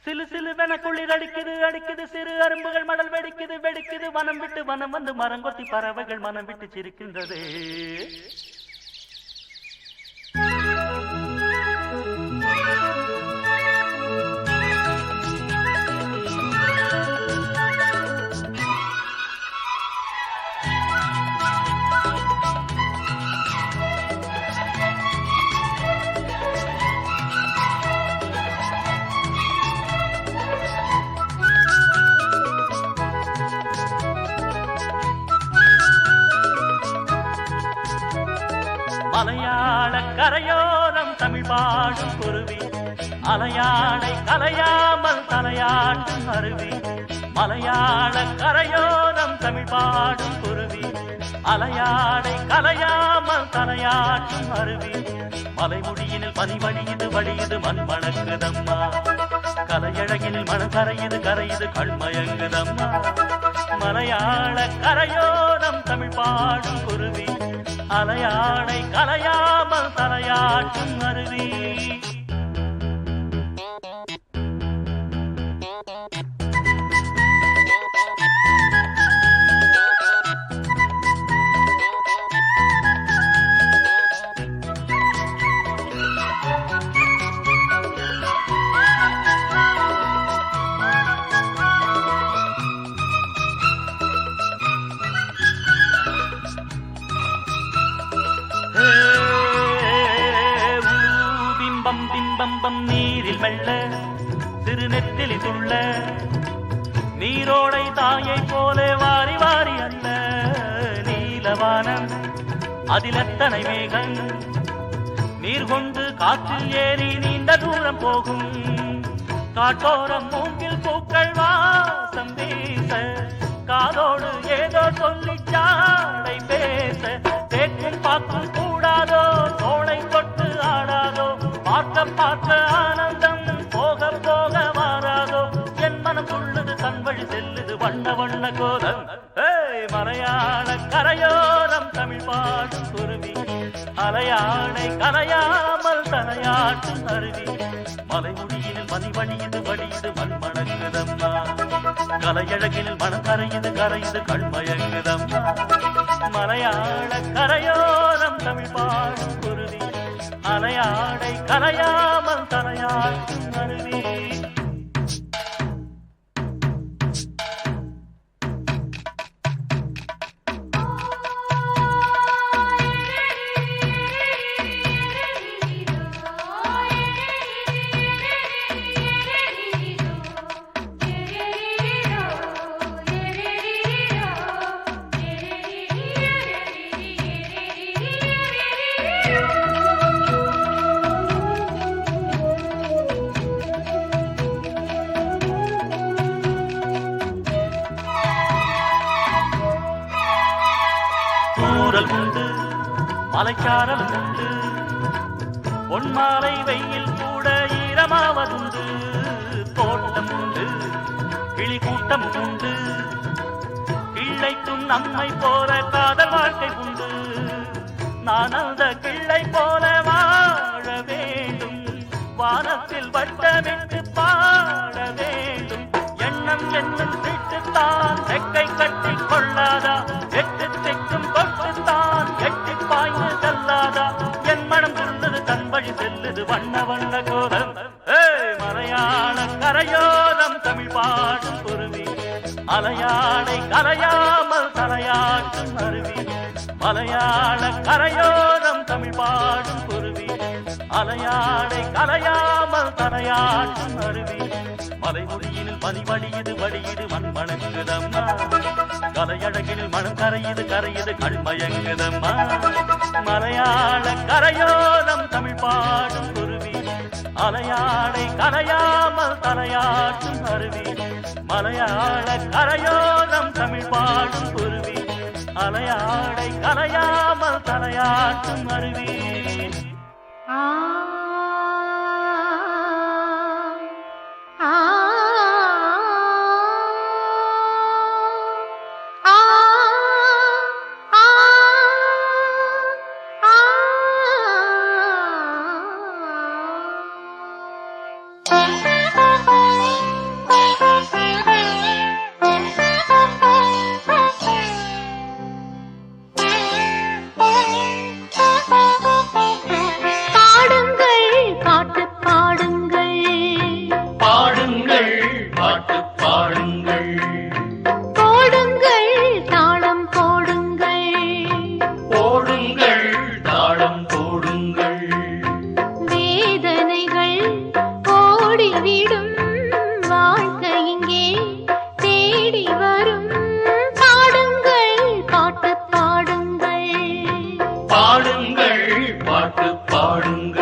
சிலு சிலுவென குளிர் அடிக்குது அடிக்குது சிறு அரும்புகள் மடல் வெடிக்குது வெடிக்குது வனம் விட்டு வனம் வந்து மரங்கொத்தி பறவைகள் மனம் விட்டு சிரிக்கின்றது. மலையாள கரையோரம் தமிழ் பாடும் குருவி அலையாளை கலையாமல் தலையாட்டும் அருவி. மலையாள கரையோரம் தமிழ் பாடும் குருவி அலையாளை கலையாமல் தலையாட்டும் அருவி. மலைமொழியினில் பனி வழியுது வழியுது மண் மணக்குதம்மா. கலையழகினில் மணம் கரையுது கரையுது கண்மயங்குதம்மா. மலையாள கரையோரம் தமிழ் பாடும் குருவி அலையாடை கலையாமல் தலையாட்டும் அருவி. பிம்பம் பிம்பம்பம் நீரில் மெல்ல திருநெத்திலி துள்ள நீரோடை தாயை போல வாரி வாரி அல்ல. நீலவானம் அதில் எத்தனை மேகம் நீர் கொண்டு காற்றில் ஏறி நீண்ட தூரம் போகும். காட்டோரம் மூங்கில் பூக்கள் வாசம் வீச காதோடு ஏதோ சொல்லி சாடை பேச. தேக்கும் பார்க்கும் கூடாதோ தோளை தொட்டு ஆடாதோ பார்க்க பார்க்க ஆனந்தம் போக போக மாறாதோ. என் மனம் உள்ளது தன் வழி செல்லுது வண்ண வண்ண கோலம். மலையாள கரையோரம் தமிழ் பாடும் குருவி அலையாளை கலையாமல் தலையாட்டும் அருவி. மலைமொழியினில் மணி வழியுது வழியுது மண் மணக்குதம்மா. கலையழகினில் மனம் கரையுது கரையுது கண்மயங்குதம்மா. மலையாள கரையோரம் தமிழ் பாடும் குருவி அலையாடை கலையாமல் தலையாட்டும் அருவி. தூரல் உண்டு மலைச்சாரல் உண்டு பொன்மாலை வெயில் கூட ஈரமாவதுண்டு. தோட்டம் உண்டு கிளி கூட்டம் உண்டு கிள்ளைக்கும் நம்மை போல காதல் வாழ்க்கை உண்டு. நான் அந்த கிள்ளை போல வாழ வேண்டும் வானத்தில் வட்டமிட்டு பாட வேண்டும். எண்ணம் என்னும் திட்டுத்தான் செக்கை கட்டி கொள்ளாதா எட்டு திக்கும் கொட்டுத்தான் எட்டி பாய்ந்து செல்லாதா. என் மனம் துள்ளது தன் வழி செல்லுது வண்ண வண்ண கோலம். மலையாள கரையோரம் தமிழ் பாடும் குருவி அலையாடை கலையாமல் தலையாட்டும் அருவி. மலையாள கரையோரம் தமிழ் பாடும் குருவி அலையாடை கலையாமல் தலையாட்டும் அருவி. மலைமொழியினில் பனி வழியுது வழியுது மண் மணங்குதம்மா. கலையழகினில் மனம் கரையுது கரையுது கண்மயங்குதம்மா. மலையாள கரையோரம் தமிழ் பாடும் குருவி அலையாடை கலையாமல் தலையாட்டும் அருவி. மலையாள கரையோரம் தமிழ் பாடும் குருவி அலையாடை கலையாமல் தலையாட்டும் அருவி. Thank you. ஆடுங்க